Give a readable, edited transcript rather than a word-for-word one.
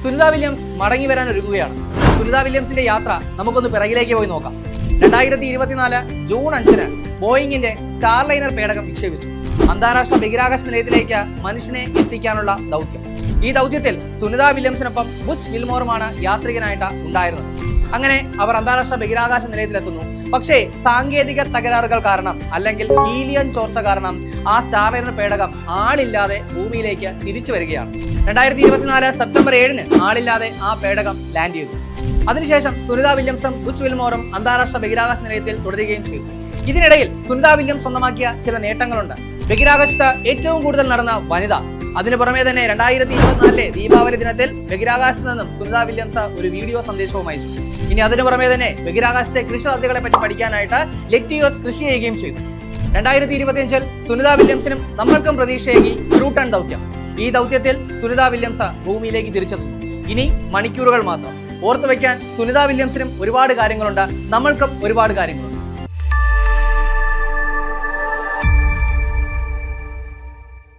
Sunitha Williams മടങ്ങി വരാൻ ഒരുങ്ങുകയാണ്. സുനിത വില്യംസിന്റെ യാത്ര നമുക്കൊന്ന് പിറകിലേക്ക് പോയി നോക്കാം. 2024 ജൂൺ 5 ബോയിങ്ങിന്റെ സ്റ്റാർലൈനർ പേടകം വിക്ഷേപിച്ചു. അന്താരാഷ്ട്ര ബഹിരാകാശ നിലയത്തിലേക്ക് മനുഷ്യനെ എത്തിക്കാനുള്ള ദൗത്യം. ഈ ദൗത്യത്തിൽ സുനിത വില്യംസിനൊപ്പം ബുച്ച് വിൽമോറുമാണ് യാത്രികനായിട്ട് ഉണ്ടായിരുന്നത്. അങ്ങനെ അവർ അന്താരാഷ്ട്ര ബഹിരാകാശ നിലയത്തിലെത്തുന്നു. പക്ഷേ സാങ്കേതിക തകരാറുകൾ കാരണം അല്ലെങ്കിൽ ഹീലിയം ചോർച്ച കാരണം ആ സ്റ്റാർലൈനർ പേടകം ആളില്ലാതെ ഭൂമിയിലേക്ക് തിരിച്ചു വരികയാണ്. 2024 സെപ്റ്റംബർ 7 ആളില്ലാതെ ആ പേടകം ലാൻഡ് ചെയ്തു. അതിനുശേഷം സുനിത വില്യംസും ബുച്ച് വിൽമോറും അന്താരാഷ്ട്ര ബഹിരാകാശ നിലയത്തിൽ തുടരുകയും ചെയ്തു. ഇതിനിടയിൽ സുനിത വില്യംസ് സ്വന്തമാക്കിയ ചില നേട്ടങ്ങളുണ്ട്. ബഹിരാകാശത്ത് ഏറ്റവും കൂടുതൽ നടന്ന വനിത. അതിനു പുറമെ തന്നെ 2024 ദീപാവലി ദിനത്തിൽ ബഹിരാകാശത്ത് നിന്നും സുനിത വില്യംസ് ഒരു വീഡിയോ സന്ദേശവും അയച്ചു. ഇനി അതിനു പുറമെ തന്നെ ബഹിരാകാശത്തെ കൃഷി പദ്ധതികളെ പറ്റി പഠിക്കാനായിട്ട് ലെറ്റിയോസ് കൃഷി ചെയ്യുകയും ചെയ്തു. 2025 സുനിത വില്യംസിനും നമ്മൾക്കും പ്രതീക്ഷയേകി ക്രൂട്ടൺ ദൗത്യം. ഈ ദൗത്യത്തിൽ സുനിത വില്യംസ് ഭൂമിയിലേക്ക് തിരിച്ചെത്തുന്നു. ഇനി മണിക്കൂറുകൾ മാത്രം. ഓർത്തു വയ്ക്കാൻ സുനിത വില്യംസിനും ഒരുപാട് കാര്യങ്ങളുണ്ട്, നമ്മൾക്കും ഒരുപാട് കാര്യങ്ങളുണ്ട്.